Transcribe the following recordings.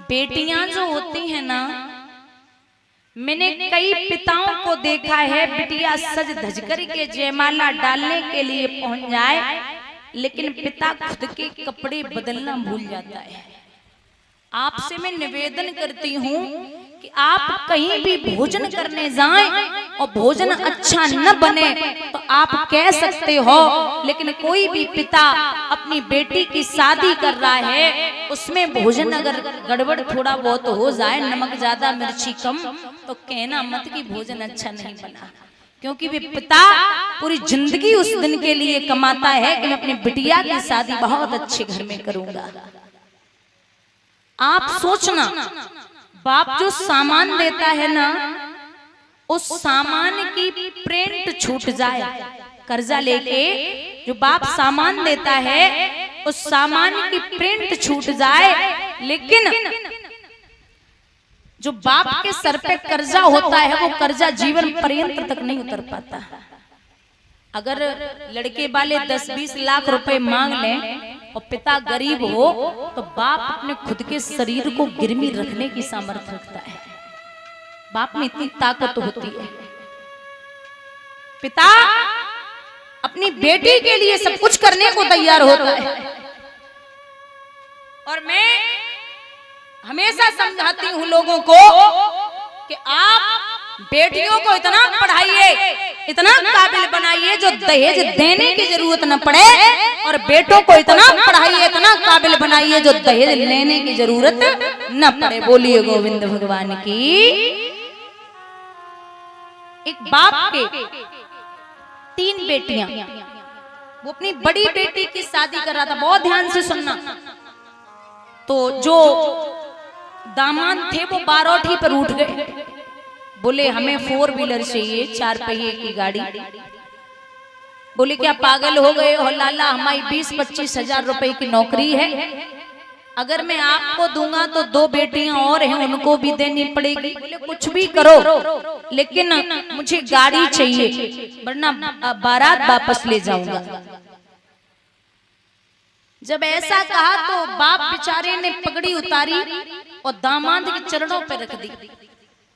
बेटियां जो होती हैं ना, मैंने कई पिताओं को देखा है बिटिया सज धज कर के जयमाला डालने के लिए पहुंच जाए, लेकिन पिता खुद के कपड़े बदलना भूल जाता है। आपसे मैं निवेदन करती हूँ कि आप कहीं भी भोजन करने जाएं और भोजन अच्छा न बने तो आप कह सकते हो, लेकिन कोई भी पिता अपनी बेटी की शादी कर रहा है, उसमें भोजन अगर गड़बड़ थोड़ा बहुत हो जाए, नमक ज्यादा मिर्ची कम, तो कहना मत कि भोजन अच्छा नहीं बना, क्योंकि वे पिता पूरी जिंदगी उस दिन के लिए कमाता है कि मैं अपनी बिटिया की शादी बहुत अच्छे घर में करूंगा। आप सोचना, बाप जो सामान देता है ना, उस सामान की प्रिंट छूट जाए, कर्जा लेके जो बाप सामान देता है उस सामान की प्रिंट छूट जाए, लेकिन जो बाप के सर पे कर्जा होता है वो कर्जा जीवन पर्यंत तक नहीं उतर पाता। अगर लड़के वाले 10-20 लाख रुपए मांग लें और पिता गरीब हो तो बाप अपने खुद के शरीर को गिरवी रखने की सामर्थ्य रखता है। बाप में इतनी ताकत होती है। पिता अपनी बेटी के लिए सब कुछ करने को तैयार होता है। और मैं हमेशा समझाती हूँ लोगों को कि आप बेटियों को इतना पढ़ाइए, इतना काबिल बनाइए जो दहेज देने की जरूरत न पड़े, और बेटों को इतना पढ़ाइए, इतना काबिल बनाइए जो दहेज लेने की जरूरत न पड़े। बोलिए गोविंद भगवान की। एक बाप के 3 बेटियां, वो अपनी बड़ी बेटी की शादी कर रहा था, बहुत ध्यान से सुनना। तो जो दामाद थे वो बारोठी पर उठ गए, बोले हमें 4 व्हीलर चाहिए, 4 पहिए की गाड़ी। बोले क्या पागल हो गए हो लाला, हमारी 20-25 हजार रुपए की नौकरी है, अगर मैं आपको दूंगा तो 2 बेटियां और हैं उनको भी देनी पड़ेगी। बोले कुछ भी करो लेकिन मुझे गाड़ी चाहिए, वरना बारात वापस ले जाऊंगा। जब ऐसा कहा तो बाप बेचारे ने पगड़ी उतारी और दामाद के चरणों पर रख दी।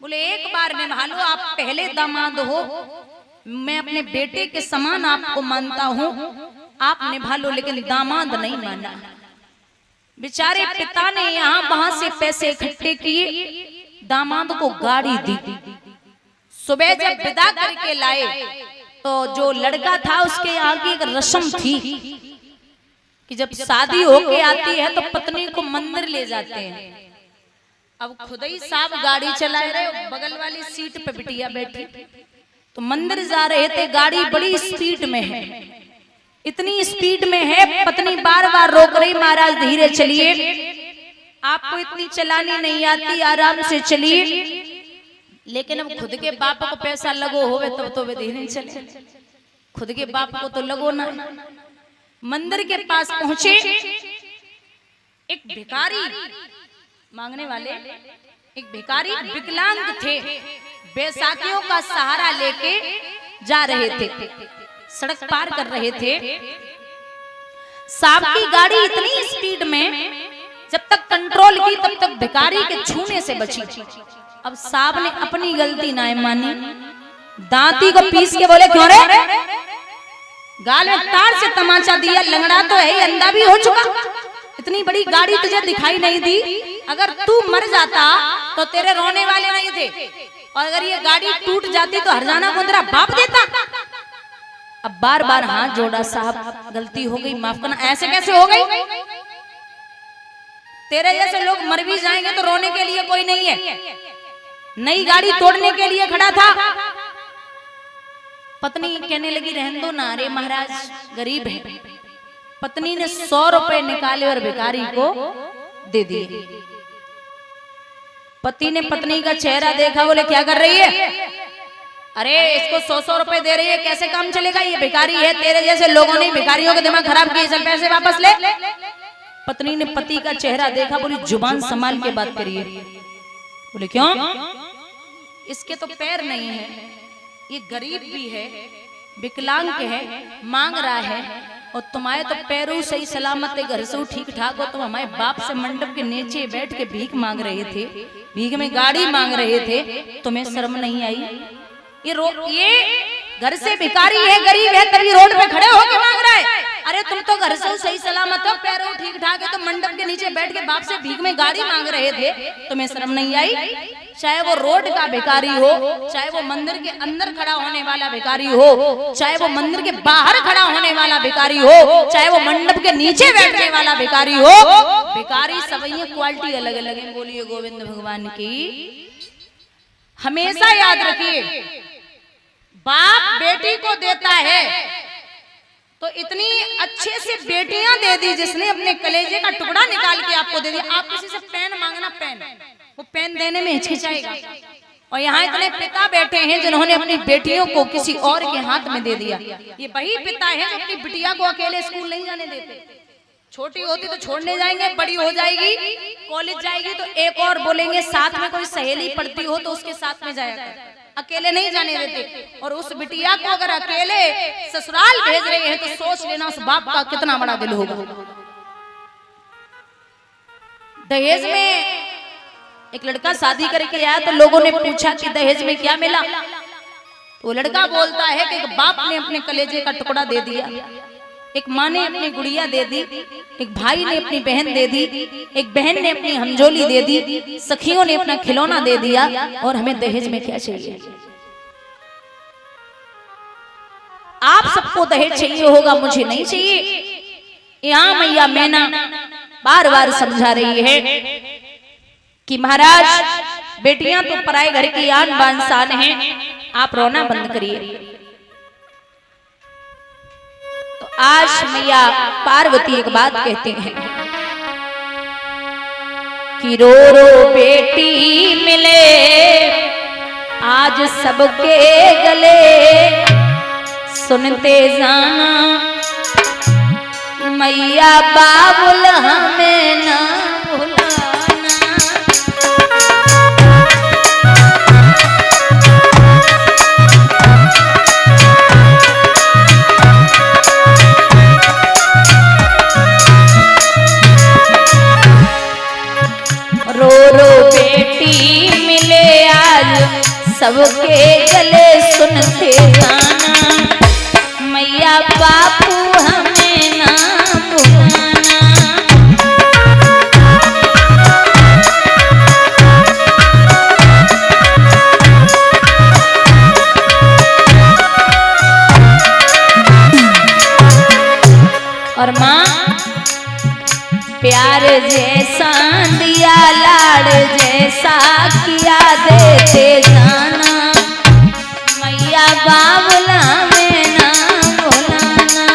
बोले एक बार निभा लो, आप पहले दामाद हो, मैं अपने बेटे के समान आपको मानता हूँ, आप निभा लो, लेकिन दामाद नहीं माना। बेचारे पिता ने यहाँ वहां से पैसे इकट्ठे किए, दामाद को गाड़ी दी। सुबह जब विदा करके लाए तो जो लड़का था उसके आगे एक रस्म थी कि जब शादी होके आती है तो पत्नी को मंदिर ले जाते हैं। अब खुद ही साहब गाड़ी चला रहे, बगल वाली सीट पे बिटिया बैठी, तो मंदिर जा रहे थे, गाड़ी बड़ी स्पीड में है, इतनी स्पीड में है, पत्नी बार बार रोक रही, महाराज धीरे चलिए, आपको इतनी चलानी नहीं आती, आराम से चलिए। लेकिन अब खुद के बाप को पैसा लगो होवे तब तो वे धीरे चले, खुद के बाप को तो लगो ना। मंदिर के पास पहुंचे, एक भिखारी मांगने वाले, एक भिखारी विकलांग थे, बैसाखियों का सहारा लेके जा रहे थे, सड़क पार कर रहे थे। साहब की गाड़ी इतनी स्पीड में जब तक कंट्रोल की तब तक भिखारी के छूने से बची। अब साहब ने अपनी गलती ना मानी, दांती को पीस के बोले क्यों रे, गाल में तार से तमाचा दिया, लंगड़ा तो है, अंधा भी हो चुका, इतनी बड़ी गाड़ी तुझे दिखाई नहीं दी, अगर तू मर जाता तो तेरे रोने वाले नहीं थे, और अगर ये गाड़ी टूट जाती तो हरजाना को तेरा बाप देता। अब बार बार हाथ जोड़ा, साहब गलती हो गई, माफ करना। ऐसे कैसे हो गई, तेरे जैसे लोग मर भी जाएंगे तो रोने के लिए कोई नहीं है, नई गाड़ी तोड़ने के लिए खड़ा था। पत्नी कहने लगी रहने दो ना, अरे महाराज गरीब है। पत्नी ने 100 रुपए निकाले और भिखारी को दे दिए। पति ने पत्नी का चेहरा देखा, बोले क्या कर रही है, अरे इसको 100 रुपए दे रही है, कैसे काम चलेगा, ये भिखारी है, तेरे जैसे लोगों ने भिखारियों का दिमाग खराब किए, चल पैसे वापस ले। पत्नी ने पति का चेहरा देखा, बोली जुबान संभाल के बात करिए। बोले क्यों, इसके तो पैर नहीं है, ये गरीब भी है, विकलांग है, मांग रहा है, और तुम्हारे तो पैरों सही सलामत है, घर से ठीक ठाक हो, तुम हमारे बाप से मंडप के नीचे बैठ के भीख मांग रहे थे, भीख में गाड़ी मांग रहे थे, तुम्हें शर्म नहीं आई? ये घर से भिखारी है, गरीब है, तभी रोड पे खड़े होके मांग रहा है। अरे तुम तो घर से सही सलामत हो, पैरों ठीक ठाक है, तो मंडप के नीचे बैठ के बाप से भीख में गाड़ी मांग रहे थे, तुम्हें शर्म नहीं आई? चाहे वो रोड का भिखारी हो, चाहे वो मंदिर के अंदर खड़ा होने वाला भिखारी हो, चाहे वो मंदिर के बाहर खड़ा होने वाला भिखारी हो, चाहे वो मंडप के नीचे बैठने वाला भिखारी हो, भिखारी सब क्वालिटी अलग अलग है। बोलिए गोविंद भगवान की। हमेशा याद रखिए, बाप बेटी को देता है तो इतनी अच्छे से बेटियां दे दी जिसने अपने कलेजे का टुकड़ा निकाल के आपको दे दिया। आप किसी से पेन मांगना, पेन वो पेन देने में हिचकिचाएगा। और यहाँ इतने पिता बैठे हैं जिन्होंने अपनी बेटियों को किसी और के हाथ में दे दिया। ये वही पिता है जो अपनी बिटिया को अकेले स्कूल नहीं जाने देते। छोटी होती तो छोड़ने जाएंगे, बड़ी हो जाएगी कॉलेज जाएगी तो एक और बोलेंगे, साथ में कोई सहेली पढ़ती हो तो उसके साथ में जाएगा, अकेले नहीं जाने देते। और उस बिटिया को अगर अकेले ससुराल भेज रहे हैं तो सोच लेना उस बाप का कितना बड़ा दिल होगा। दहेज में एक लड़का शादी करके आया तो लोगों ने पूछा कि दहेज में क्या मिला, तो लड़का बोलता है कि एक बाप ने अपने कलेजे का टुकड़ा दे दिया, एक माँ ने अपनी गुड़िया दे दी, एक भाई ने अपनी बहन दे दी, एक बहन ने अपनी हमजोली दे दी, सखियों ने अपना खिलौना दे दिया, और हमें दहेज में क्या चाहिए? आप सबको दहेज चाहिए होगा, मुझे नहीं चाहिए। यहाँ मैया मैना बार बार समझा रही है कि महाराज बेटियां तो पराए घर की आन बान शान हैं, आप रोना बंद करिए। आज मैया पार्वती एक बात कहते हैं कि रो रो बेटी मिले आज सबके गले, सुनते जाना मैया बाबुल हमें ना भुलाना। रो रो बेटी मिले आज सबके गले, सुनते जाना मैया बापू हमें ना भुलाना। और माँ प्यार जैसा दिया, लाड़ जैसा किया, देते जाना मैया बाबुला में ना भुलाना।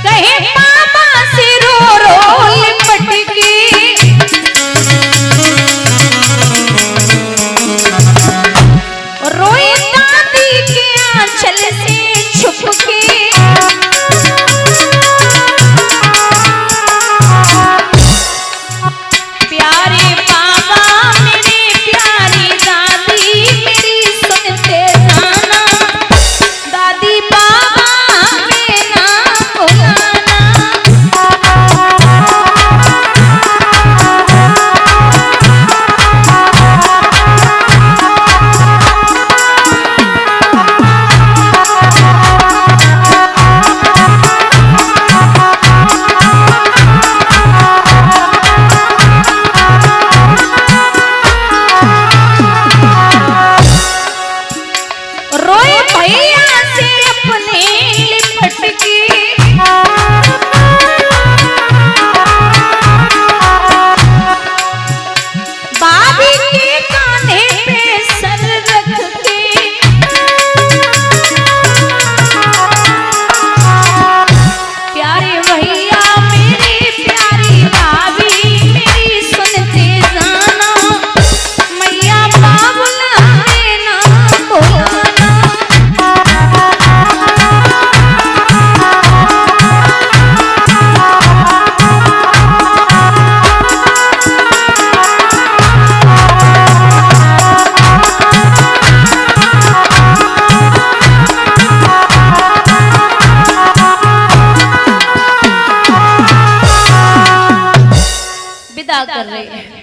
कहे पापा से रो रो लिपट के विदा कर रहे हैं।